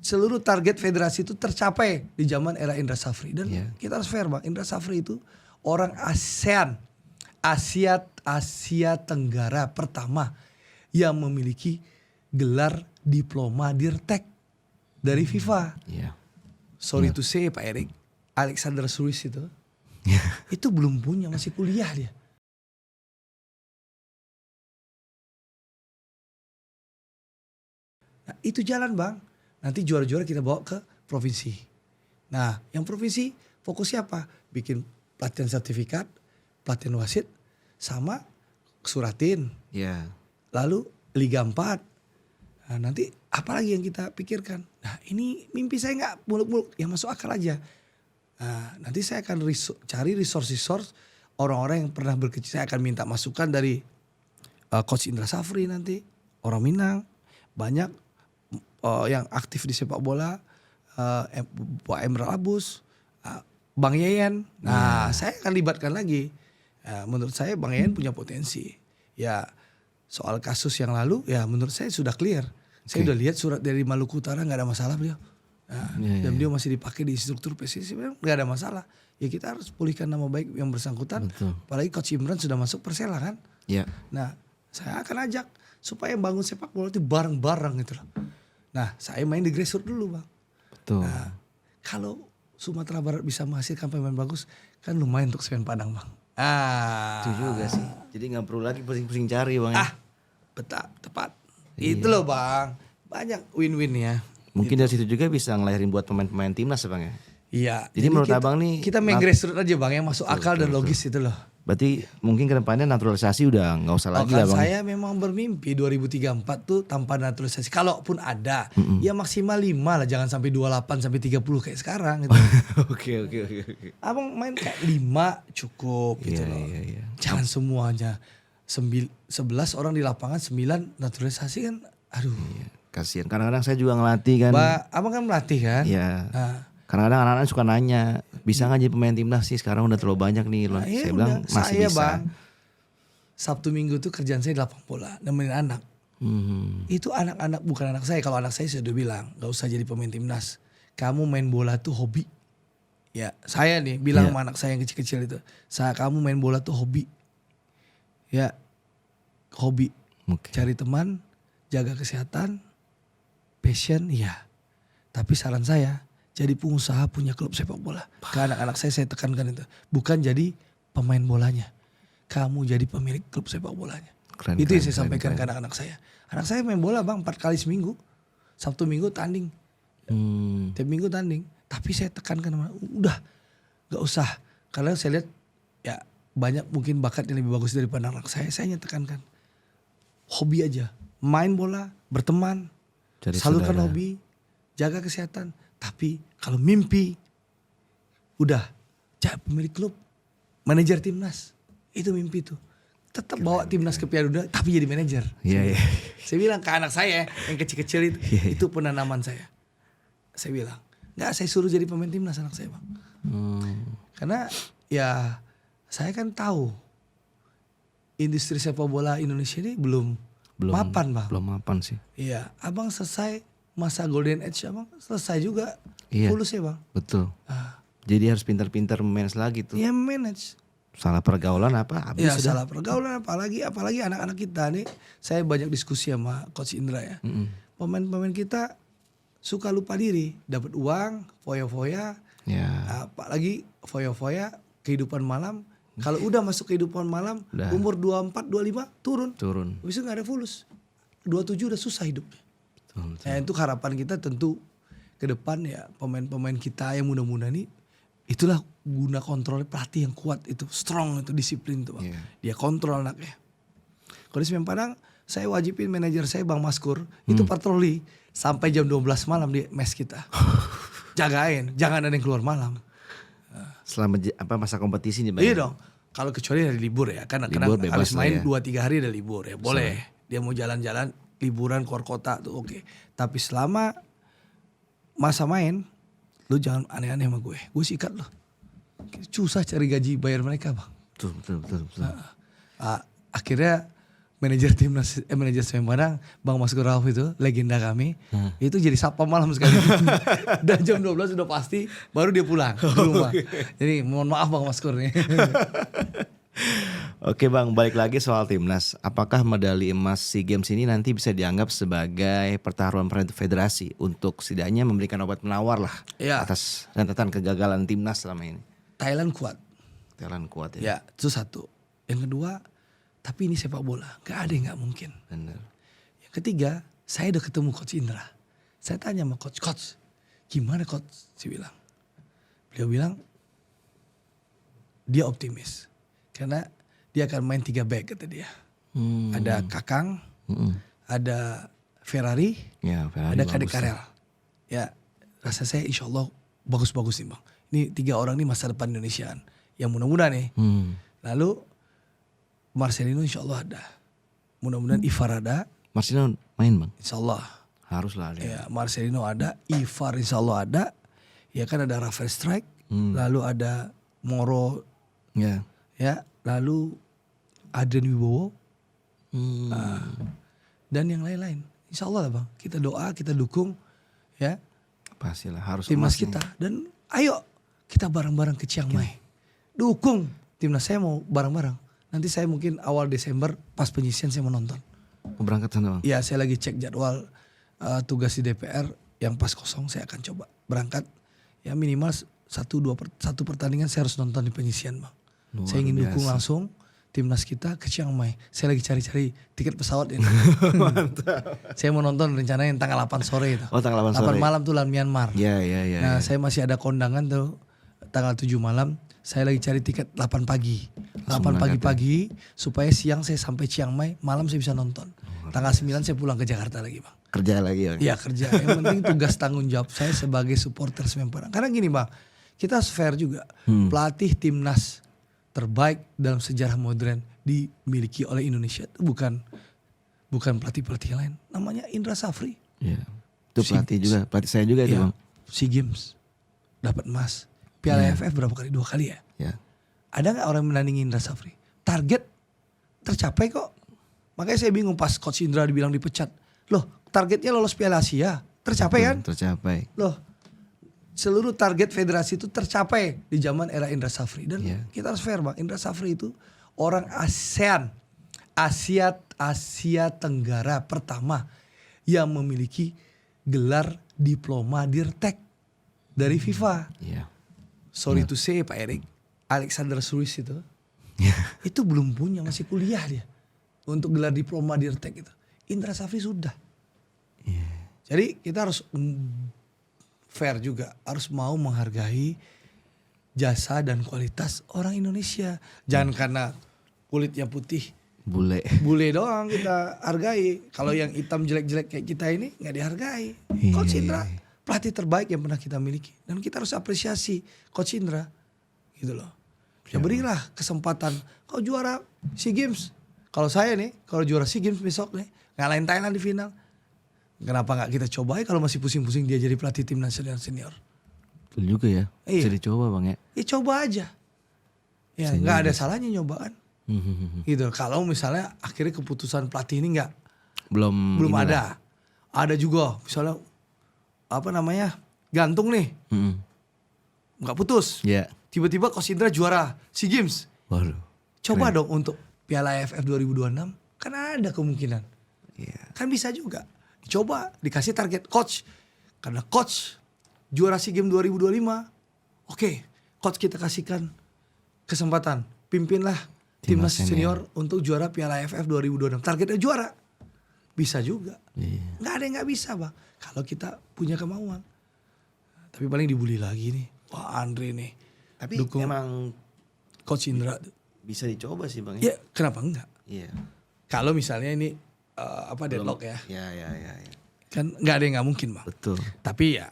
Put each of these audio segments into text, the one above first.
seluruh target federasi itu tercapai di zaman era Indra Safri. Dan kita harus fair Bang, Indra Safri itu orang ASEAN, Asia Tenggara pertama yang memiliki gelar diploma Dirtek dari FIFA. Sorry to say Pak Erik, Alexander Sulis itu belum punya, masih kuliah dia. Nah, itu jalan Bang. Nanti juara-juara kita bawa ke provinsi. Nah, yang provinsi fokusnya apa? Bikin pelatihan sertifikat, pelatihan wasit, sama suratin. Lalu Liga 4. Nah, nanti apa lagi yang kita pikirkan? Nah, ini mimpi saya nggak muluk-muluk, yang masuk akal aja. Nah, nanti saya akan cari resource orang-orang yang pernah berkecimpung. Saya akan minta masukan dari Coach Indra Safri nanti, orang Minang, banyak yang aktif di sepak bola, Pak Emral Abus, Bang Yeyen. Nah, saya akan libatkan lagi. Menurut saya Bang Yeyen punya potensi. Ya, soal kasus yang lalu, ya menurut saya sudah clear. Saya udah lihat surat dari Maluku Utara, nggak ada masalah beliau. Dan beliau masih dipakai di struktur PSSI, nggak ada masalah. Ya kita harus pulihkan nama baik yang bersangkutan. Apalagi Coach Imran sudah masuk Persela kan. Nah, saya akan ajak supaya bangun sepak bola itu bareng-bareng gitu loh. Nah, saya main di grassroots dulu Bang. Nah, kalau Sumatera Barat bisa menghasilkan pemain bagus, kan lumayan untuk Semen Padang Bang. Itu juga sih. Jadi nggak perlu lagi pusing-pusing cari Bang. Tepat. Itu loh Bang. Banyak win-win ya. Mungkin dari situ juga bisa ngelahirin buat pemain-pemain timnas ya Bang ya. Iya. Jadi menurut Abang nih. Kita main grassroots aja Bang, yang masuk akal dan logis itu loh. Berarti mungkin kedepannya naturalisasi udah nggak usah lagi lah Bang. Saya memang bermimpi 2034 tuh tanpa naturalisasi. Kalaupun ada, ya maksimal 5 lah, jangan sampai 28 sampai 30 kayak sekarang gitu. Oke. Abang main kayak 5 cukup gitu loh. Jangan semuanya 11 orang di lapangan, 9 naturalisasi kan. Aduh. Kasihan. Kadang-kadang saya juga ngelatih kan. Abang kan melatih kan? Iya. Kadang-kadang anak-anak suka nanya, bisa nggak jadi pemain timnas sih? Sekarang udah terlalu banyak nih. Saya bilang masih bisa. Bang, Sabtu Minggu tuh kerjaan saya di lapang bola, nemenin anak. Itu anak-anak, bukan anak saya. Kalau anak saya sudah bilang, gak usah jadi pemain timnas. Kamu main bola tuh hobi. Ya, saya nih bilang sama anak saya yang kecil-kecil itu, kamu main bola tuh hobi. Ya, hobi. Cari teman, jaga kesehatan, passion, ya. Tapi saran saya, jadi pengusaha punya klub sepak bola. Ke anak-anak saya tekankan itu. Bukan jadi pemain bolanya. Kamu jadi pemilik klub sepak bolanya. Itu yang saya sampaikan ke anak-anak saya. Anak saya main bola Bang 4 kali seminggu. Sabtu Minggu tanding. Tiap minggu tanding. Tapi saya tekankan, udah gak usah. Karena saya lihat ya banyak mungkin bakat yang lebih bagus daripada anak saya. Saya tekankan. Hobi aja. Main bola, berteman. Salurkan hobi. Jaga kesehatan. Tapi kalau mimpi, udah jadi pemilik klub, manajer timnas, itu mimpi tuh. Tetap bawa timnas ke Piala Dunia, tapi jadi manajer. Saya bilang ke anak saya yang kecil-kecil itu penanaman saya. Saya bilang, nggak, saya suruh jadi pemain timnas anak saya Bang. Karena ya saya kan tahu industri sepak bola Indonesia ini belum mapan Bang. Belum mapan sih. Iya, Abang selesai masa Golden Age Abang selesai juga. Fulus ya Bang. Betul. Jadi harus pintar-pintar manage lagi tuh. Iya, manage. Salah pergaulan apa habis sudah. Salah pergaulan apalagi anak-anak kita nih. Saya banyak diskusi sama Coach Indra ya. Pemain-pemain kita suka lupa diri, dapat uang, foya-foya. Apalagi foya-foya kehidupan malam. Kalau udah masuk kehidupan malam, umur 24, 25 turun. Habis itu gak ada fulus. 27 udah susah hidupnya. Nah, itu harapan kita tentu ke depan ya, pemain-pemain kita yang muda-muda nih, itulah guna kontrol pelatih yang kuat itu, strong itu, disiplin tuh Bang. Dia kontrol anaknya. Kalau di Semen Padang, saya wajibin manajer saya Bang Maskur itu patroli sampai jam 12 malam di mes kita. Jagain, jangan ada yang keluar malam. Selama masa kompetisi nih Bang. Iya dong. Kalau kecuali hari libur ya, kan kadang habis main 2-3 hari ada libur ya, boleh. Dia mau jalan-jalan, liburan keluar kota tuh oke. Tapi selama masa main, lu jangan aneh-aneh sama gue sikat lo. Susah cari gaji bayar mereka Bang. Betul. Akhirnya manajer timnas, manajer Semen Padang, Bang Maskur Rauf itu, legenda kami, itu jadi satpam malam sekali. Dan jam 12 sudah pasti, baru dia pulang ke rumah. Jadi mohon maaf Bang Maskur nih. Oke Bang, balik lagi soal timnas. Apakah medali emas SEA Games ini nanti bisa dianggap sebagai pertaruhan federasi untuk setidaknya memberikan obat penawar lah atas rentetan kegagalan timnas selama ini? Thailand kuat. Thailand kuat ya. Ya, itu satu. Yang kedua, tapi ini sepak bola, gak ada yang gak mungkin. Benar. Yang ketiga, saya udah ketemu Coach Indra. Saya tanya sama Coach, gimana Coach? Beliau bilang, dia optimis. Karena dia akan main 3 back kata dia. Ada Kakang, ada Ferrari, ada Kadek Karel. Ya, rasa saya insya Allah bagus-bagus nih Bang. Ini 3 orang nih masa depan Indonesiaan. Yang mudah-mudahan nih. Lalu Marcelino insya Allah ada. Mudah-mudahan Ivar ada. Marcelino main Bang? Insya Allah. Haruslah ada. Ya, Marcelino ada. Ivar insya Allah ada. Ya kan ada Rafael Strike. Lalu ada Moro. Ya, lalu Adrian Wibowo. Dan yang lain-lain. Insya Allah lah Bang. Kita doa, kita dukung. Ya. Pastilah harus timnas kita. Dan ayo kita bareng-bareng ke Chiang Mai. Dukung timnas saya mau bareng-bareng. Nanti saya mungkin awal Desember pas penyisian saya mau nonton. Berangkat sana Bang? Ya saya lagi cek jadwal tugas di DPR yang pas kosong saya akan coba berangkat. Ya minimal satu pertandingan saya harus nonton di penyisian Bang. Saya ingin dukung langsung timnas kita ke Chiang Mai. Saya lagi cari-cari tiket pesawat ini. Mantap. Saya mau nonton rencananya yang tanggal 8 sore itu. Oh tanggal 8 sore. 8 malam tuh lawan Myanmar. Iya. Nah saya masih ada kondangan tuh tanggal 7 malam. Saya lagi cari tiket 8 pagi. 8 pagi-pagi supaya siang saya sampai Chiang Mai, malam saya bisa nonton. Tanggal 9 saya pulang ke Jakarta lagi Bang. Kerja lagi Bang? Iya kerja. Yang penting tugas tanggung jawab saya sebagai supporter Semen Padang. Karena gini Bang, kita harus fair juga. Pelatih timnas terbaik dalam sejarah modern dimiliki oleh Indonesia itu bukan pelatih-pelatih lain. Namanya Indra Safri. Iya. Itu pelatih saya juga itu Bang. SEA Games dapat emas. Piala AFF berapa kali? 2 kali ya? Ya. Ada gak orang menandingi Indra Safri? Target tercapai kok. Makanya saya bingung pas Coach Indra dibilang dipecat. Loh targetnya lolos Piala Asia. Tercapai kan? Tercapai. Loh seluruh target federasi itu tercapai di zaman era Indra Safri. Dan kita harus fair Bang. Indra Safri itu orang ASEAN. Asia Tenggara pertama yang memiliki gelar diploma Dirtek dari FIFA. Iya. Sorry to say Pak Erik, Alexander Suris itu belum punya, masih kuliah dia untuk gelar diploma Dirtek itu. Indra Safri sudah. Jadi kita harus fair juga, harus mau menghargai jasa dan kualitas orang Indonesia. Jangan karena kulitnya putih, bule doang kita hargai. Kalau yang hitam jelek-jelek kayak kita ini nggak dihargai. Coach Indra pelatih terbaik yang pernah kita miliki. Dan kita harus apresiasi Coach Indra. Gitu loh. Ya berilah kesempatan. Kau juara SEA Games. Kalau saya nih, kalau juara SEA Games besok nih, ngalahin Thailand di final. Kenapa gak kita coba kalau masih pusing-pusing dia jadi pelatih tim nasional senior. Betul juga ya. Bisa dicoba Bang ya. Ya coba aja. Ya gak ada salahnya nyoba kan. Gitu. Kalau misalnya akhirnya keputusan pelatih ini belum ada. Ada juga misalnya gantung nih. Gak putus. Tiba-tiba Coach Indra juara SEA Games. Waduh. Coba dong untuk Piala AFF 2026. Kan ada kemungkinan. Kan bisa juga. Dicoba, dikasih target coach. Karena coach juara SEA Games 2025. Oke, coach kita kasihkan kesempatan. Pimpinlah timnas senior untuk juara Piala AFF 2026. Targetnya juara. Bisa juga. Gak ada yang gak bisa Bang. Kalau kita punya kemauan. Tapi paling dibully lagi nih. Wah Andre nih. Tapi dukung emang Coach Indra. Bisa dicoba sih Bang. Ya kenapa enggak? Iya. Kalau misalnya ini deadlock ya. Ya. Kan nggak ada yang nggak mungkin Bang. Betul. Tapi ya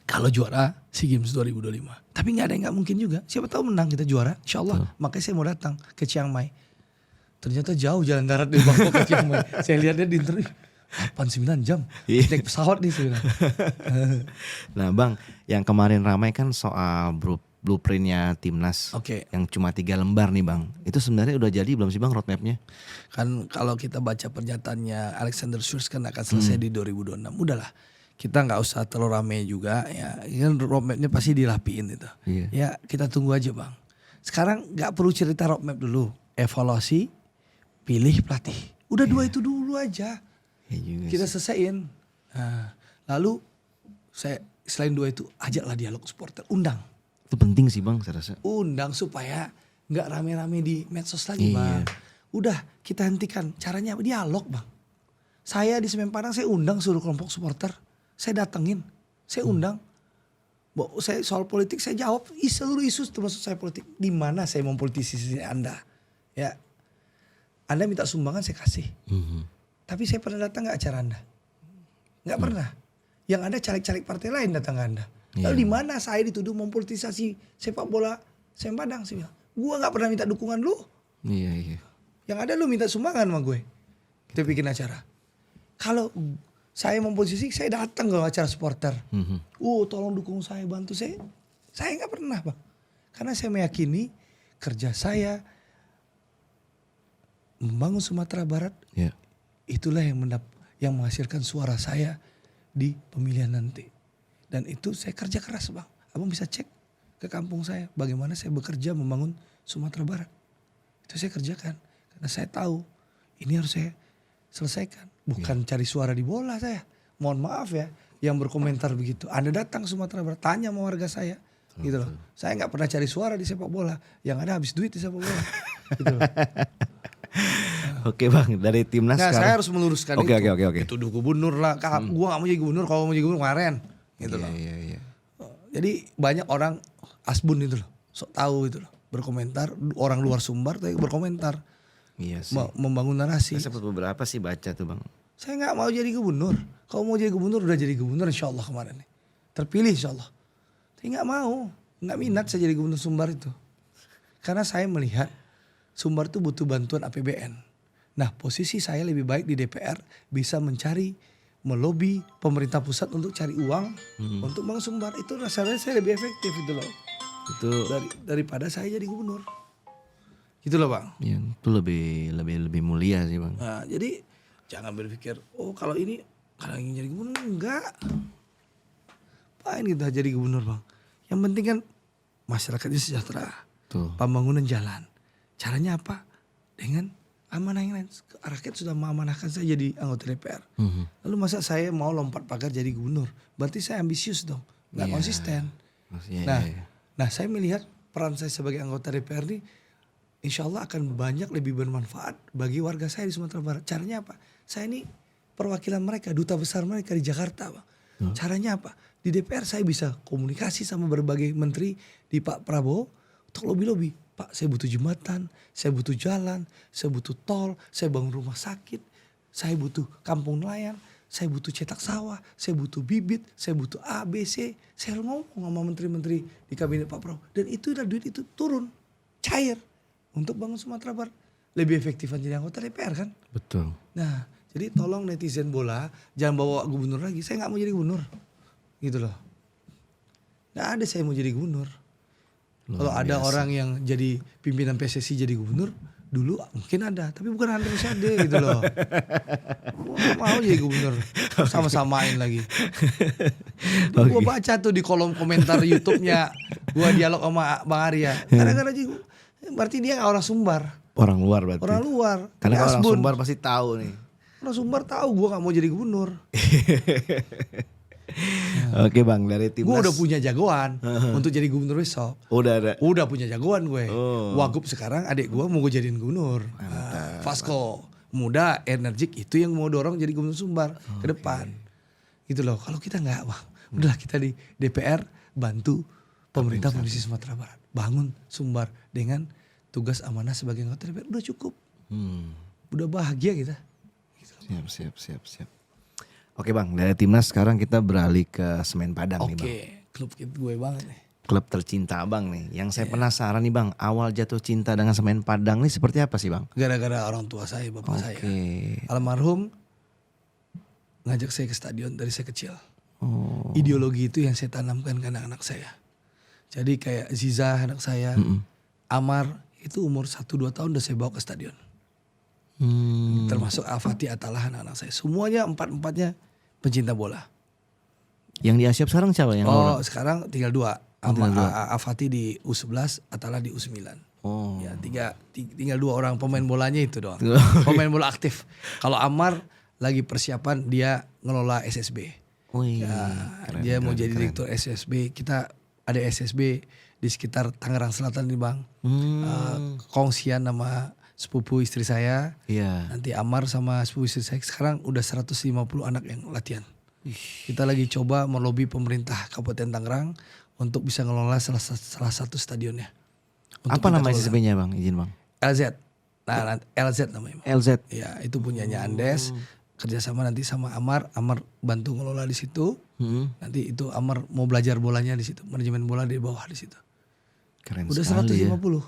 kalau juara SEA Games 2025. Tapi nggak ada yang nggak mungkin juga. Siapa tahu menang kita juara. Insya Allah. Makanya saya mau datang ke Chiang Mai. Ternyata jauh jalan darat dari Bangkok ke Chiang Mai. Saya lihatnya di internet 8-9 jam. Naik pesawat nih sebenarnya. Nah Bang, yang kemarin ramai kan soal blueprintnya timnas yang cuma 3 lembar nih bang. Itu sebenarnya udah jadi belum sih bang roadmapnya? Kan kalau kita baca pernyataannya Alexander Schuers kan akan selesai di 2026. Udahlah, kita nggak usah terlalu rame juga ya. Kan roadmapnya pasti dirapiin itu. Ya kita tunggu aja bang. Sekarang nggak perlu cerita roadmap dulu. Evaluasi, pilih pelatih. Udah 2 itu dulu aja. Kita selesaiin. Nah, lalu selain 2 itu ajaklah dialog supporter, undang. Itu penting sih bang saya rasa. Undang supaya nggak rame-rame di medsos lagi bang. Udah kita hentikan. Caranya dialog bang. Saya di Semen Padang saya undang seluruh kelompok supporter. Saya datengin. Saya undang. Saya soal politik saya jawab. Seluruh isu termasuk saya politik. Di mana saya mempolitisasi Anda. Ya. Anda minta sumbangan saya kasih. Tapi saya pernah datang nggak acara Anda? Nggak pernah. Yang ada caleg-caleg partai lain datang ke Anda. Lalu di mana saya dituduh mempolitisasi sepak bola Semen Padang? Saya bilang, gue nggak pernah minta dukungan lu. Iya. Yang ada lu minta sumbangan sama gue. Kita bikin acara. Kalau saya memposisi, saya datang ke acara supporter. Tolong dukung saya, bantu saya. Saya nggak pernah bang. Karena saya meyakini kerja saya membangun Sumatera Barat. Itulah yang menghasilkan suara saya di pemilihan nanti. Dan itu saya kerja keras bang. Abang bisa cek ke kampung saya. Bagaimana saya bekerja membangun Sumatera Barat. Itu saya kerjakan. Karena saya tahu ini harus saya selesaikan. Bukan cari suara di bola saya. Mohon maaf ya. Yang berkomentar begitu. Anda datang Sumatera Barat. Tanya sama warga saya. Gitu loh. Saya gak pernah cari suara di sepak bola. Yang ada habis duit di sepak bola. Gitu loh. Oke bang, dari timnas sekarang. Saya harus meluruskan itu. Oke. Tuduh gubernur lah. Gua gak mau jadi gubernur. Kalau mau jadi gubernur kemarin. Gitu loh. Iya. Jadi banyak orang asbun itu loh. Sok tahu itu loh. Berkomentar. Orang luar Sumbar tapi berkomentar. Iya sih. Membangun narasi. Saya sempat beberapa sih baca tuh bang. Saya gak mau jadi gubernur. Kalau mau jadi gubernur udah jadi gubernur insya Allah kemarin nih. Terpilih insya Allah. Tapi gak mau. Gak minat saya jadi gubernur Sumbar itu. Karena saya melihat Sumbar itu butuh bantuan APBN. Nah posisi saya lebih baik di DPR. Bisa melobi pemerintah pusat untuk cari uang. Untuk bangun Sumbar. Itu rasanya saya lebih efektif itu loh. Itu daripada saya jadi gubernur. Gitu loh bang. Ya, itu lebih mulia sih bang. Nah, jadi jangan berpikir kalau ini karena ingin jadi gubernur enggak. Apain kita jadi gubernur bang. Yang penting kan masyarakatnya sejahtera. Pembangunan jalan. Caranya apa? Dengan amanah yang lain. Rakyat sudah mengamanahkan saya jadi anggota DPR. Lalu masa saya mau lompat pagar jadi gubernur? Berarti saya ambisius dong. Gak konsisten. Nah saya melihat peran saya sebagai anggota DPR ini insya Allah akan banyak lebih bermanfaat bagi warga saya di Sumatera Barat. Caranya apa? Saya ini perwakilan mereka, duta besar mereka di Jakarta bang. Caranya apa? Di DPR saya bisa komunikasi sama berbagai menteri di Pak Prabowo untuk lobby-lobby. Pak saya butuh jembatan, saya butuh jalan, saya butuh tol, saya bangun rumah sakit, saya butuh kampung nelayan, saya butuh cetak sawah, saya butuh bibit, saya butuh A, B, C. Saya ngomong sama menteri-menteri di kabinet Pak Prabowo. Dan itu udah duit itu turun, cair. Untuk bangun Sumatera Barat. Lebih efektifan jadi anggota DPR kan? Betul. Nah jadi tolong netizen bola jangan bawa gubernur lagi. Saya gak mau jadi gubernur. Gitu loh. Gak ada saya mau jadi gubernur. Kalau ada orang yang jadi pimpinan PSSI jadi gubernur. Dulu mungkin ada. Tapi bukan Andre Rosiade gitu loh. Gua mau jadi gubernur. Sama-samain lagi. Gue baca tuh di kolom komentar YouTube-nya. Gue dialog sama Bang Arya. Gara-gara berarti dia orang Sumbar. Orang luar berarti. Orang luar. Karena orang Sumbar pasti tahu nih. Orang Sumbar tahu gue gak mau jadi gubernur. Oke bang, dari timnas. Gue udah punya jagoan untuk jadi gubernur besok. Udah ada. Udah punya jagoan gue. Wagub sekarang adik gue mau gue jadiin gubernur. Vasco. Muda, energik itu yang mau dorong jadi gubernur Sumbar ke depan. Gitu loh. Kalau kita gak bang. Udahlah kita di DPR bantu pemerintah provinsi Sumatera Barat. Bangun Sumbar dengan tugas amanah sebagai anggota DPR. Udah cukup. Udah bahagia kita. Gitu. Siap. Oke bang, dari timnas sekarang kita beralih ke Semen Padang nih bang. Oke, klub gue banget nih. Klub tercinta abang nih. Yang saya penasaran nih bang, awal jatuh cinta dengan Semen Padang nih seperti apa sih bang? Gara-gara orang tua saya, bapak saya. Almarhum ngajak saya ke stadion dari saya kecil. Ideologi itu yang saya tanamkan ke anak-anak saya. Jadi kayak Ziza anak saya, Amar itu umur 1-2 tahun udah saya bawa ke stadion. Termasuk Afati Atalah anak-anak saya. Semuanya empat-empatnya pencinta bola. Yang di Asia sekarang siapa yang orang? Sekarang tinggal 2. Afati di U11, Atalah di U9. Ya, tinggal 2 orang pemain bolanya itu doang. Pemain bola aktif. Kalau Amar lagi persiapan dia ngelola SSB. Dia mau jadi direktur SSB. Kita ada SSB di sekitar Tangerang Selatan nih Bang. Kongsian nama sepupu istri saya. Nanti Amar sama sepupu istri saya sekarang udah 150 anak yang latihan. Kita lagi coba melobi pemerintah Kabupaten Tangerang untuk bisa ngelola salah satu stadionnya. Apa nama SSB-nya Bang? Izin Bang. LZ. Nah, LZ namanya. LZ. Ya, itu punyanya Andes. Kerjasama nanti sama Amar bantu ngelola di situ. Nanti itu Amar mau belajar bolanya di situ, manajemen bola di bawah di situ. Keren udah sekali 150. Ya.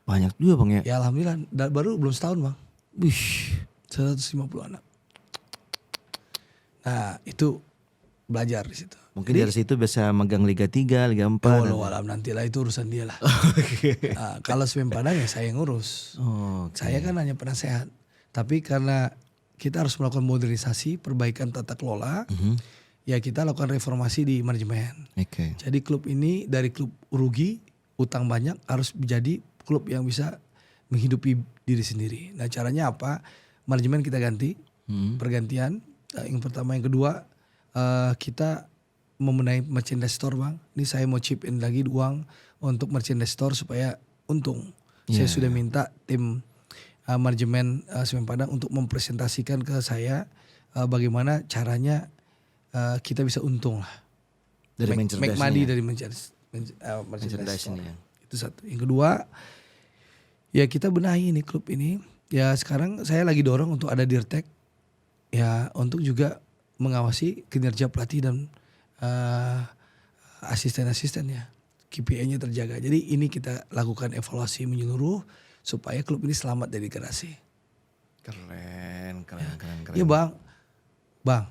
Banyak juga Bang ya. Ya alhamdulillah, baru belum setahun Bang. 150 anak. Nah, itu belajar di situ. Mungkin dari situ bisa megang Liga 3, Liga 4. Walau alam nantilah itu urusan dia lah. Nah, kalau Semen Padang ya saya yang ngurus. Saya kan hanya penasehat. Tapi karena kita harus melakukan modernisasi, perbaikan tata kelola, ya kita lakukan reformasi di manajemen. Jadi klub ini dari klub rugi, utang banyak, harus menjadi klub yang bisa menghidupi diri sendiri. Nah caranya apa? Manajemen kita ganti, pergantian. Yang pertama, yang kedua kita membenahi merchandise store Bang. Ini saya mau chip in lagi uang untuk merchandise store supaya untung. Saya sudah minta tim manajemen Semen Padang untuk mempresentasikan ke saya bagaimana caranya kita bisa untung lah. Dari make money dari merchandise store. Itu satu. Yang kedua, ya kita benahi ini klub ini. Ya sekarang saya lagi dorong untuk ada Dirtek. Ya untuk juga mengawasi kinerja pelatih dan asisten-asistennya. KPI-nya terjaga. Jadi ini kita lakukan evaluasi menyeluruh supaya klub ini selamat dari degradasi. Keren. Ya Bang,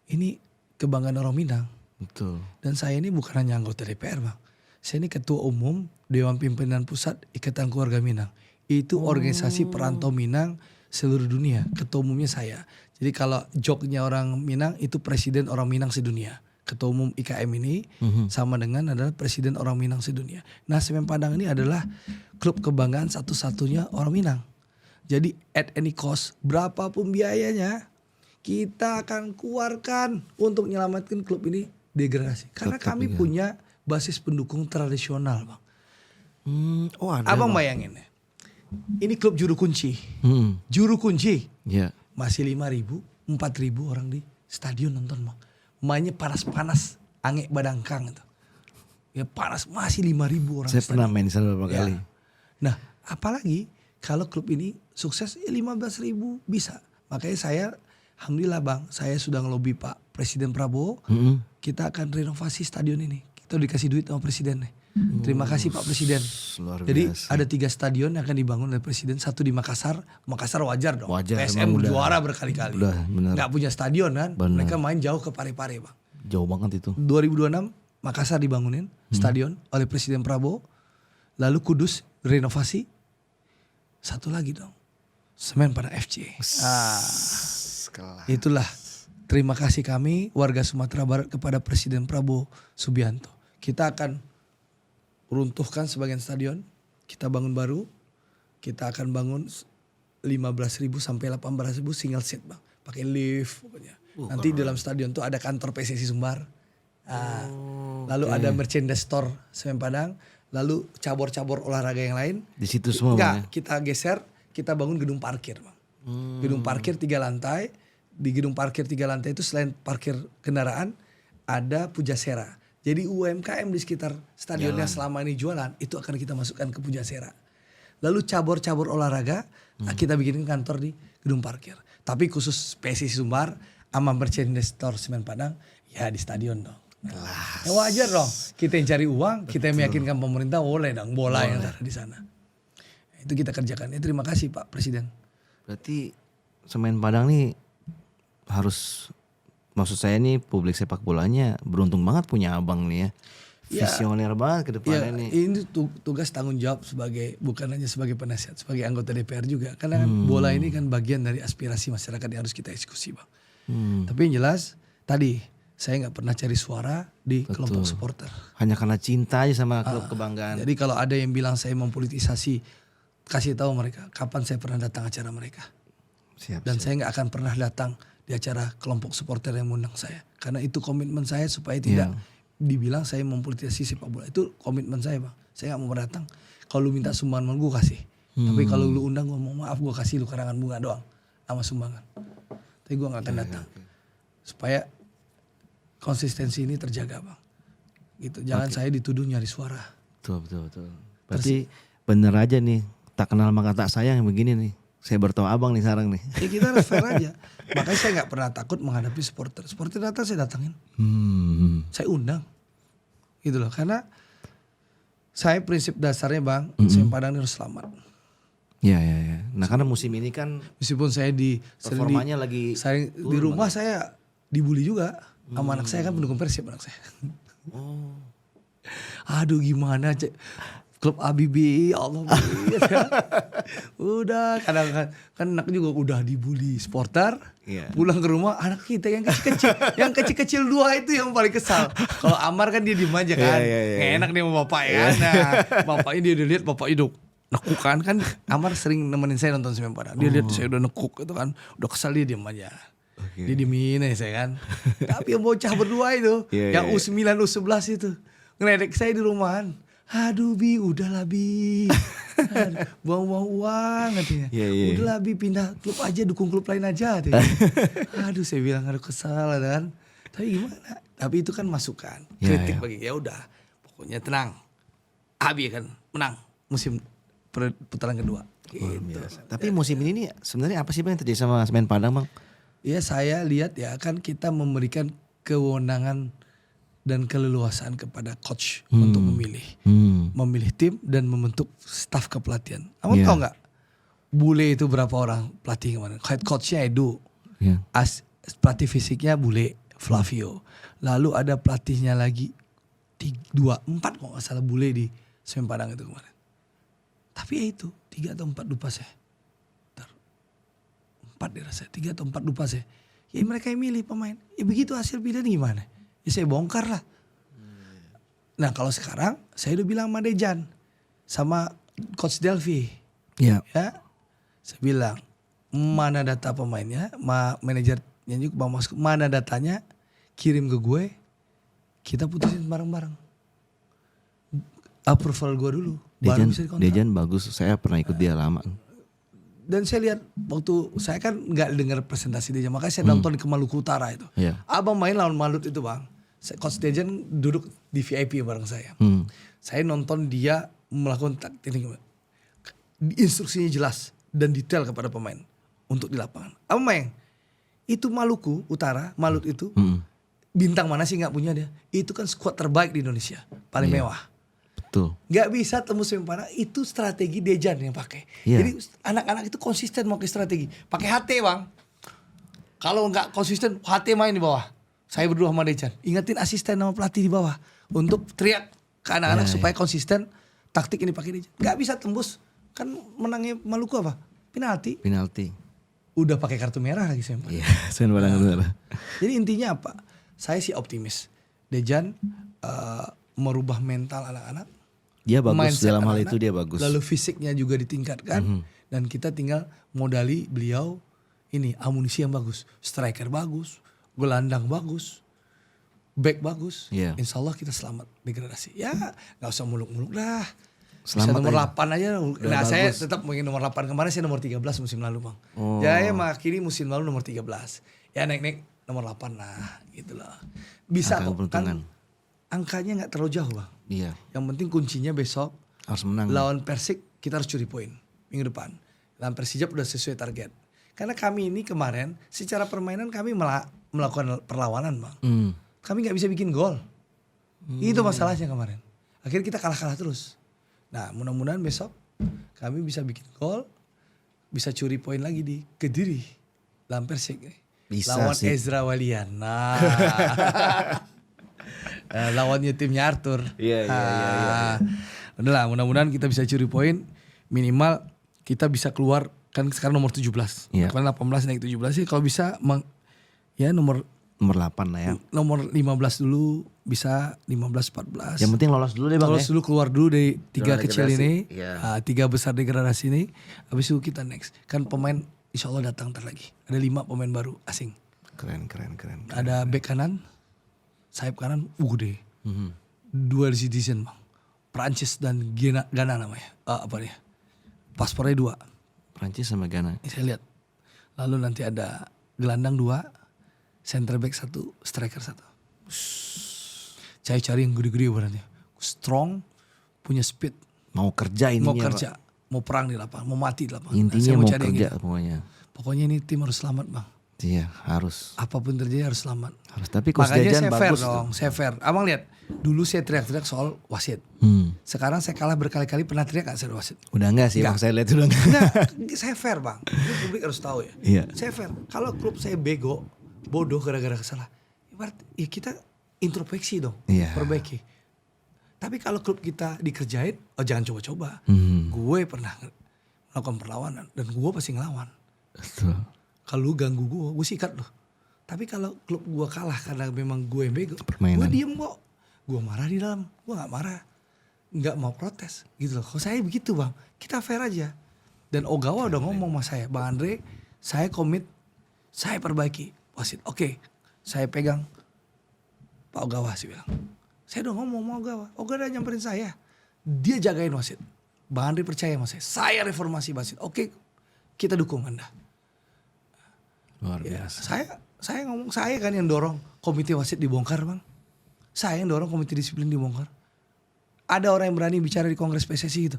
ini kebanggaan orang Minang. Betul. Dan saya ini bukan hanya anggota DPR Bang. Saya ini ketua umum Dewan Pimpinan Pusat Ikatan Keluarga Minang. Itu organisasi perantau Minang seluruh dunia. Ketua umumnya saya. Jadi kalau joknya orang Minang itu presiden orang Minang sedunia. Ketua umum IKM ini sama dengan adalah presiden orang Minang sedunia. Nah Semen Padang ini adalah klub kebanggaan satu-satunya orang Minang. Jadi at any cost, berapapun biayanya kita akan keluarkan untuk menyelamatkan klub ini degradasi. Karena kami punya basis pendukung tradisional Bang. Ada Abang bayangin ya. Ini klub juru kunci. Juru kunci. Masih 5.000, 4.000 orang di stadion nonton Bang. Mainnya panas-panas, angek badangkang itu. Ya panas, masih 5.000 orang. Saya pernah main di sana beberapa kali. Nah, apalagi kalau klub ini sukses 15.000 bisa. Makanya saya alhamdulillah Bang, saya sudah ngelobi Pak Presiden Prabowo. Kita akan renovasi stadion ini. Kita dikasih duit sama presiden nih. Terima kasih Pak Presiden. Jadi ada 3 stadion yang akan dibangun oleh Presiden. 1 di Makassar. Makassar wajar dong. PSM juara berkali-kali. Gak punya stadion kan. Mereka main jauh ke Pare-Pare Bang. Jauh banget itu. 2026 Makassar dibangunin stadion oleh Presiden Prabowo. Lalu Kudus renovasi. 1 lagi dong. Semen Padang FC. Itulah terima kasih kami warga Sumatera Barat kepada Presiden Prabowo Subianto. Kita akan runtuhkan sebagian stadion, kita bangun baru, kita akan bangun 15.000 sampai 18.000 single seat Bang, pakai lift pokoknya. Nanti di dalam stadion tuh ada kantor PSSI Sumbar, lalu ada merchandise store Semen Padang, lalu cabur-cabur olahraga yang lain. Di situ semua. Enggak, kita geser, kita bangun gedung parkir Bang. Gedung parkir 3 lantai, di gedung parkir 3 lantai itu selain parkir kendaraan ada Pujasera. Jadi UMKM di sekitar stadionnya selama ini jualan itu akan kita masukkan ke Pujasera. Lalu cabur-cabur olahraga kita bikin kantor di gedung parkir. Tapi khusus PSSI Sumbar sama merchandise store Semen Padang ya di stadion dong. Ya wajar dong. Kita yang cari uang, kita yang meyakinkan pemerintah boleh dong bola yang ada di sana. Itu kita kerjakan. Ya, terima kasih Pak Presiden. Berarti Semen Padang nih harus, maksud saya nih publik sepak bolanya beruntung banget punya abang nih ya. Visioner banget ke depannya nih. Ini tugas tanggung jawab sebagai, bukan hanya sebagai penasihat, sebagai anggota DPR juga. Karena kan bola ini kan bagian dari aspirasi masyarakat yang harus kita eksekusi Bang. Tapi yang jelas tadi saya nggak pernah cari suara di kelompok supporter. Hanya karena cinta aja sama klub kebanggaan. Jadi kalau ada yang bilang saya mempolitisasi, kasih tahu mereka kapan saya pernah datang acara mereka. Dan saya nggak akan pernah datang di acara kelompok supporter yang mengundang saya. Karena itu komitmen saya supaya tidak dibilang saya mempolitisasi sepak bola. Itu komitmen saya Bang. Saya gak mau datang. Kalau lu minta sumbangan gue kasih. Tapi kalau lu undang gue mau maaf gue kasih lu karangan bunga doang sama sumbangan. Tapi gue gak akan datang. Supaya konsistensi ini terjaga Bang. Gitu. Jangan saya dituduh nyari suara. Betul. Berarti bener aja nih. Tak kenal maka tak sayang yang begini nih. Saya bertemu abang nih sekarang nih. Ya kita harus fair aja. Makanya saya gak pernah takut menghadapi supporter. Supporter datang saya datangin. Saya undang. Gitu loh. Karena saya prinsip dasarnya Bang, Semen Padang harus selamat. Ya. Nah karena musim ini kan meskipun saya performanya lagi di rumah saya dibully juga. Sama anak saya kan pendukung Persib anak saya. Aduh gimana klub Abibi, ya Allah. Udah kadang kan anak juga udah dibully supporter. Pulang ke rumah anak kita yang kecil-kecil, yang kecil-kecil dua itu yang paling kesal. Kalau Amar kan dia diem aja kan, nggak enak dia sama bapak ya. Nah bapaknya dia udah lihat bapak hidup nekuk kan Amar sering nemenin saya nonton Semen Padang. Dia lihat saya udah nekuk itu kan, udah kesal dia diem aja. Dia diemin aja saya kan. Tapi yang bocah berdua itu, yang U9 U11 itu ngeledek saya di rumahan. Aduh Bi, udahlah Bi. Buang-buang uang katanya. Udahlah Bi, pindah klub aja, dukung klub lain aja katanya. Aduh saya bilang aduh kesal kan. Tapi gimana? Tapi itu kan masukan, kritik bagi ya udah. Pokoknya tenang. Abi kan menang musim putaran kedua. Gitu. Tapi musim ini nih sebenarnya apa sih Bang yang terjadi sama Semen Padang Bang? Ya saya lihat ya kan kita memberikan kewenangan dan keleluasaan kepada coach untuk memilih tim dan membentuk staf kepelatihan. Kamu tahu nggak? Bule itu berapa orang pelatih kemarin? Head coachnya Edu, pelatih fisiknya Bule Flavio. Lalu ada pelatihnya lagi 4 kok nggak salah Bule di Semen Padang itu kemarin. Tapi ya itu 3 atau 4 lupa saya. 4 dirasa 3 atau 4 lupa saya. Ya mereka yang milih pemain. Ya begitu hasil pilihan gimana? Ya saya bongkar lah. Nah kalau sekarang saya udah bilang sama Dejan sama Coach Delvi. Ya, saya bilang mana data pemainnya, manajernya juga Bang Mas, mana datanya, kirim ke gue, kita putusin bareng-bareng. Approval gue dulu. Baru bisa dikontrak. Dejan bagus, saya pernah ikut dia lama. Dan saya lihat waktu saya kan nggak dengar presentasi Dejan, makanya saya nonton ke Maluku Utara itu. Abang main lawan Malut itu Bang. Coach Dejan duduk di VIP bareng saya. Saya nonton dia melakukan taktik. Instruksinya jelas dan detail kepada pemain untuk di lapangan. Abang main itu Maluku Utara, Malut itu bintang mana sih nggak punya dia? Itu kan skuad terbaik di Indonesia, paling mewah. Betul. Gak bisa tembus Semen Padang, itu strategi Dejan yang pakai. Jadi anak-anak itu konsisten pakai strategi, pakai HT Bang. Kalau nggak konsisten, HT main di bawah. Saya berdua sama Dejan, ingetin asisten sama pelatih di bawah untuk teriak ke anak-anak supaya konsisten taktik ini pakai Dejan. Gak bisa tembus, kan menangnya Maluku apa? Penalti. Udah pakai kartu merah lagi Semen Padang. Semen Padang merah. Jadi intinya apa? Saya sih optimis. Dejan merubah mental anak-anak. Dia bagus dalam hal itu, dia bagus. Lalu fisiknya juga ditingkatkan dan kita tinggal modali beliau ini amunisi yang bagus, striker bagus, gelandang bagus, back bagus. Insya Allah kita selamat degradasi. Ya nggak usah muluk-muluk dah. Selamat bisa nomor 8 aja. Nah saya tetap mungkin nomor 8 kemarin saya nomor 13 musim lalu Bang. Saya mengakhiri musim lalu nomor 13. Ya naik-naik nomor 8 lah gitu loh. Bisa kok kan. Angkanya nggak terlalu jauh Bang. Yang penting kuncinya besok harus menang. Lawan Persik kita harus curi poin minggu depan. Lawan Persijap udah sesuai target. Karena kami ini kemarin secara permainan kami melakukan perlawanan Bang. Kami nggak bisa bikin gol. Itu masalahnya kemarin. Akhirnya kita kalah terus. Nah mudah-mudahan besok kami bisa bikin gol, bisa curi poin lagi di Kediri lawan Persik. Bisa lawan sih. Ezra Walian. Nah. Lawannya timnya Arthur. Iya. Udahlah, mudah-mudahan kita bisa curi poin. Minimal kita bisa keluar, kan sekarang nomor 17. Iya. Kemarin 18 naik 17 sih. Kalau bisa ya nomor 8 lah ya. Nomor 15 dulu, bisa 15 14. Yang penting lolos dulu deh Bang. Lolos dulu, keluar dulu dari 3 Zona kecil degradasi. ini. Iya. 3 besar degradasi ini. Habis itu kita next. Kan pemain insya Allah datang ntar lagi. Ada 5 pemain baru asing. Keren. Ada bek kanan, sayap kanan, gede. 2 citizen Bang. Prancis dan Ghana namanya. Apa dia? Paspornya 2. Prancis sama Ghana. Ini saya lihat. Lalu nanti ada gelandang 2, center back 1, striker 1. Saya cari yang gede-gede berarti. Strong, punya speed. Mau kerja ininya. Mau kerja, mau perang di lapangan, mau mati di lapangan. Intinya saya mau cari yang kerja gitu. pokoknya. Pokoknya ini tim harus selamat Bang. Iya harus. Apapun terjadi harus selamat. Harus. Tapi Coach Makanya Jajan saya fair bagus dong, saya fair. Abang lihat, dulu saya teriak-teriak soal wasit. Sekarang saya kalah berkali-kali, pernah teriak gak soal wasit? Udah enggak sih Bang, saya lihat udah enggak. Enggak, saya fair Bang. Ini publik harus tahu ya. Iya. Saya fair. Kalau klub saya bego, bodoh gara-gara salah, ya kita introspeksi dong, Iya. perbaiki. Tapi kalau klub kita dikerjain, jangan coba-coba. Gue pernah melakukan perlawanan dan gue pasti ngelawan. Betul. Kalau lu ganggu gue sikat loh. Tapi kalau klub gue kalah karena memang gue yang bego, Permainan. gue diem kok. Gue marah di dalam, gue gak marah. Gak mau protes gitu loh. Kalau saya begitu Bang, kita fair aja. Dan Ogawa udah ngomong sama saya, Bang Andre, saya komit, saya perbaiki wasit. Oke, saya pegang Pak Ogawa sih bilang. Saya udah ngomong sama Ogawa, Ogawa udah nyamperin saya. Dia jagain wasit. Bang Andre percaya sama saya reformasi wasit. Oke, kita dukung Anda. Luar Ya, biasa. saya ngomong, saya kan yang dorong komite wasit dibongkar Bang. Saya yang dorong komite disiplin dibongkar. Ada orang yang berani bicara di Kongres PSSI gitu?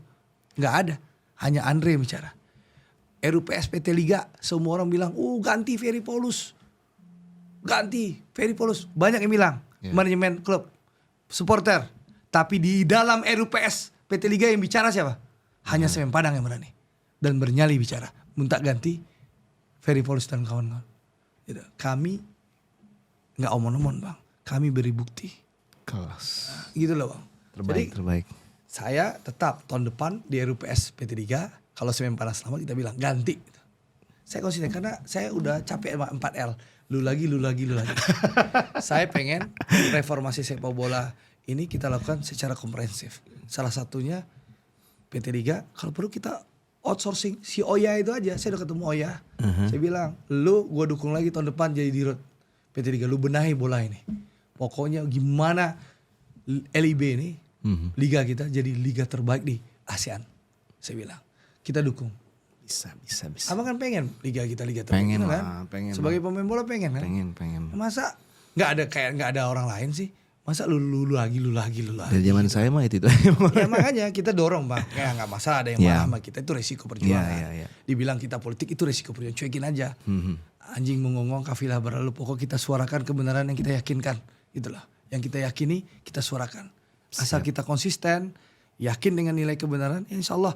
Nggak ada. Hanya Andre yang bicara. RUPS PT Liga, semua orang bilang, ganti Ferry Paulus. Ganti Ferry Paulus. Banyak yang bilang, manajemen klub, supporter. Tapi di dalam RUPS PT Liga yang bicara siapa? Hanya Semen Padang yang berani. Dan bernyali bicara. Minta ganti Ferry Paulus dan kawan-kawan. Gitu. Kami nggak omong-omong Bang. Kami beri bukti. Kelas. Gitu loh Bang. Terbaik. Saya tetap tahun depan di RUPS PT Liga. Kalau Semen Padang selamat kita bilang ganti. Saya konsisten karena saya udah capek sama 4L. Lu lagi. Saya pengen reformasi sepak bola ini kita lakukan secara komprehensif. Salah satunya PT Liga kalau perlu kita outsourcing si Oya itu aja. Saya udah ketemu Oya. Saya bilang, gue dukung lagi tahun depan jadi dirut PT Liga. Lu benahi bola ini. Pokoknya gimana LIB ini, liga kita jadi liga terbaik di ASEAN. Saya bilang, kita dukung. Bisa. Abang kan pengen liga kita liga terbaik. Pengen kan? lah, pengen. Sebagai pemain bola pengen kan? Pengen. Masa nggak ada orang lain sih? Masa lu lagi. Dari zaman saya mah itu. Ya makanya kita dorong Bang. Ya nggak masalah ada yang marah sama kita, itu resiko perjuangan. Iya. Dibilang kita politik itu resiko perjuangan, cuekin aja. Anjing mengonggong kafilah berlalu, pokok kita suarakan kebenaran yang kita yakinkan. Itulah yang kita yakini, kita suarakan. Asal kita konsisten, yakin dengan nilai kebenaran, insya Allah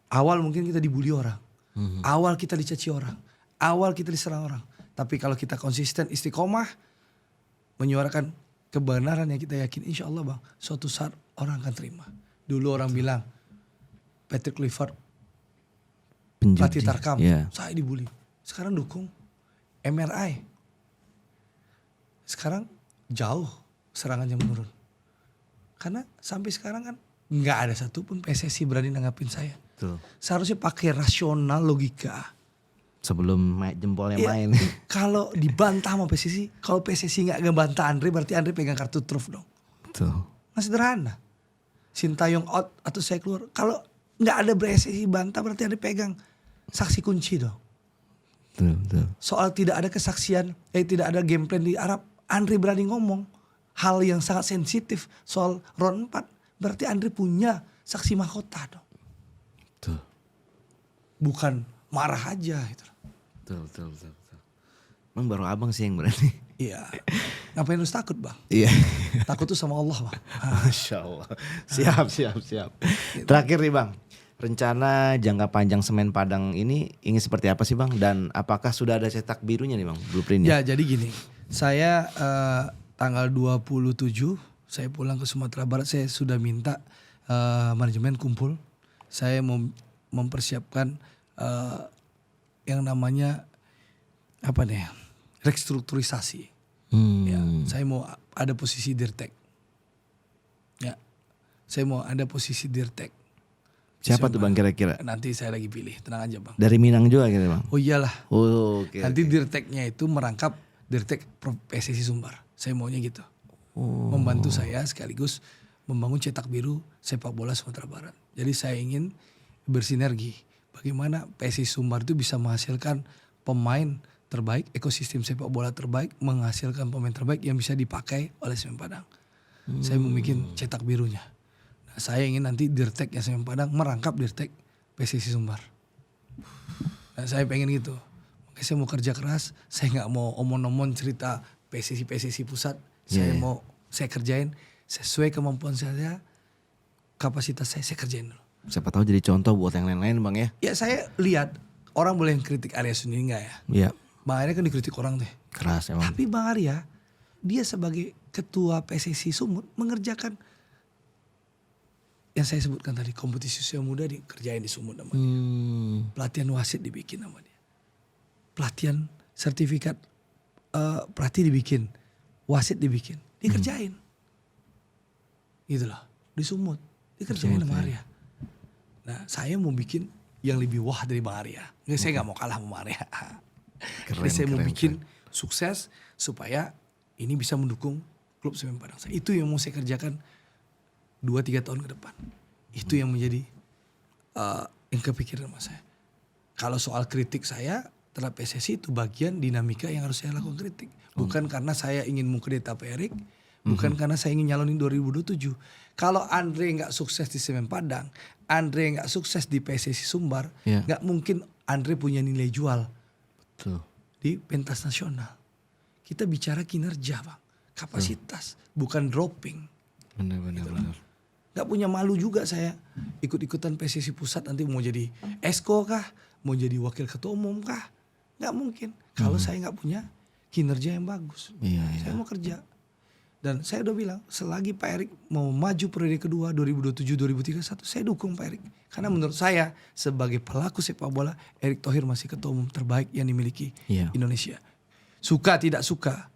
awal mungkin kita dibully orang, awal kita dicaci orang, awal kita diserang orang. Tapi kalau kita konsisten, istiqomah, menyuarakan kebenaran yang kita yakin, insya Allah Bang, suatu saat orang akan terima. Dulu orang bilang Patrick Kluivert, pelatih Tarkam, saya dibully. Sekarang dukung MRI. Sekarang jauh serangannya menurun. Karena sampai sekarang kan nggak ada satupun PSSI berani nanggapin saya. Betul. Seharusnya pakai rasional, logika. Sebelum jempolnya main. Kalau dibantah sama PSSI, kalau PSSI nggak ngebantah Andre, berarti Andre pegang kartu truf dong. Betul. Masih sederhana. Sintayong out atau saya keluar. Kalau nggak ada PSSI bantah, berarti Andre pegang saksi kunci dong. Betul. Soal tidak ada kesaksian, tidak ada game plan di Arab, Andre berani ngomong hal yang sangat sensitif soal round 4. Berarti Andre punya saksi mahkota dong. Betul. Bukan marah aja gitu. Betul. Emang baru abang sih yang berani. Iya. Ngapain harus takut Bang? Iya. Takut tuh sama Allah Bang. Masya Allah. Siap. Terakhir nih Bang. Rencana jangka panjang Semen Padang ini ingin seperti apa sih Bang? Dan apakah sudah ada cetak birunya nih Bang? Blueprintnya? Ya jadi gini. Saya tanggal 27 saya pulang ke Sumatera Barat. Saya sudah minta manajemen kumpul. Saya mau mempersiapkan yang namanya apa nih? Restrukturisasi. Ya, saya mau ada posisi dirtek. Ya, saya mau ada posisi dirtek. Siapa tuh Bang kira-kira? Nanti saya lagi pilih, tenang aja Bang. Dari Minang juga kira Bang? Oh iyalah. Oh, oke. Nanti dirteknya itu merangkap dirtek PSSI Sumbar. Saya maunya gitu. Membantu saya sekaligus membangun cetak biru sepak bola Sumatera Barat. Jadi saya ingin bersinergi. Bagaimana PSSI Sumbar itu bisa menghasilkan pemain terbaik, ekosistem sepak bola terbaik, menghasilkan pemain terbaik yang bisa dipakai oleh Semen Padang. Saya mau bikin cetak birunya. Nah, saya ingin nanti dirteknya Semen Padang merangkap dirtek PSSI Sumbar. Nah, saya pengen gitu. Makanya saya mau kerja keras. Saya nggak mau omong-omong cerita PSSI pusat. Saya mau saya kerjain sesuai kemampuan saya, kapasitas saya kerjain dulu. Siapa tahu jadi contoh buat yang lain-lain Bang ya? Ya saya lihat orang boleh kritik Arya sendiri nggak ya? Iya. Bang Arya kan dikritik orang deh. Keras emang. Tapi Bang Arya, dia sebagai ketua PSSI Sumut mengerjakan yang saya sebutkan tadi, kompetisi usia muda dikerjain di Sumut sama dia. Pelatihan wasit dibikin sama dia. Pelatihan sertifikat pelatih dibikin. Wasit dibikin. Dikerjain. Gitu loh. Di Sumut. Dikerjain sama Arya. Nah saya mau bikin yang lebih wah dari Bang Arya. Saya gak mau kalah sama Bang Arya. Jadi saya mau bikin sukses supaya ini bisa mendukung klub Semen Padang. Itu yang mau saya kerjakan 2-3 tahun ke depan. Itu yang menjadi yang kepikiran sama saya. Kalau soal kritik saya terhadap PSSI itu bagian dinamika yang harus saya lakukan kritik. Bukan karena saya ingin mengkredita Pak Erik. Bukan karena saya ingin nyalonin 2027. Kalau Andre gak sukses di Semen Padang, Andre gak sukses di PSSI Sumbar, gak mungkin Andre punya nilai jual. Betul. Di pentas nasional. Kita bicara kinerja Bang. Kapasitas. Bukan dropping. Benar. Gak punya malu juga saya ikut-ikutan PSSI pusat nanti mau jadi esko kah? Mau jadi wakil ketua umum kah? Gak mungkin. Kalau saya gak punya kinerja yang bagus. Saya mau kerja. Dan saya udah bilang selagi Pak Erik mau maju periode kedua 2027-2031 saya dukung Pak Erik. Karena menurut saya sebagai pelaku sepak bola Erick Thohir masih ketua umum terbaik yang dimiliki Indonesia. Suka tidak suka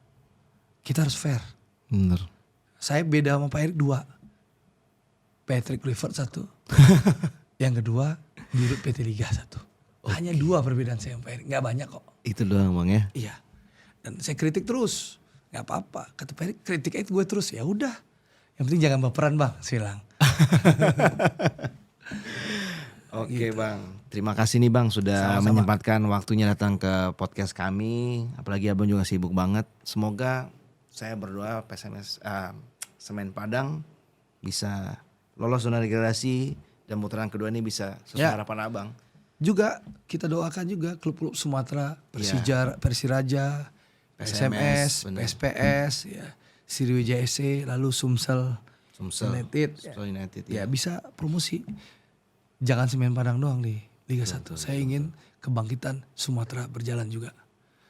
kita harus fair. Bener. Saya beda sama Pak Erik 2. Patrick Kluivert 1. Yang kedua Dirut PT Liga 1. Hanya 2 perbedaan saya sama Pak Erik. Gak banyak kok. Itu doang Bang ya? Iya. Dan saya kritik terus. Gak apa-apa. Kata Pak Erik kritik itu gue terus. Ya udah. Yang penting jangan baperan Bang. Silang. Oke Bang. Terima kasih nih Bang sudah menyempatkan waktunya datang ke podcast kami. Apalagi Abang juga sibuk banget. Semoga saya berdoa PSMS Semen Padang bisa lolos zona degradasi dan putaran kedua ini bisa sesuai harapan Abang. Juga kita doakan juga klub-klub Sumatera, Persiraja, PSMS, PSPS, Sriwijaya SC, lalu Sumsel United, ya bisa promosi. Jangan Semen Padang doang di Liga 1. Saya ingin kebangkitan Sumatera berjalan juga.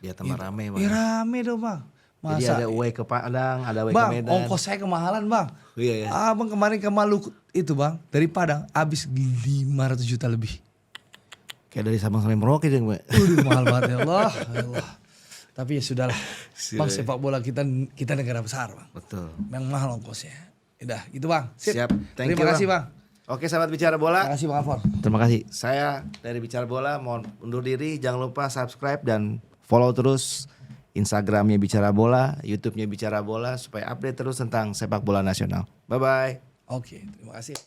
Biar tambah rame Bang. Ya rame dong Bang. Masa? Jadi ada away ke Padang, ada away Bang, ke Medan. ongkos saya kemahalan Bang. Iya. Abang kemarin ke Maluku itu Bang, dari Padang habis 500 juta lebih. Kayak dari Sabang sampai Merauke deh Mbak. Mahal banget ya Allah. Tapi ya sudahlah. Bang sepak bola kita negara besar Bang. Betul. Yang mahal ongkosnya. Udah gitu Bang. Siap. Terima kasih Bang. Oke sahabat Bicara Bola. Terima kasih Bang Alfon. Terima kasih. Saya dari Bicara Bola mohon undur diri. Jangan lupa subscribe dan follow terus Instagramnya Bicara Bola, YouTube-nya Bicara Bola supaya update terus tentang sepak bola nasional. Bye-bye. Oke, terima kasih.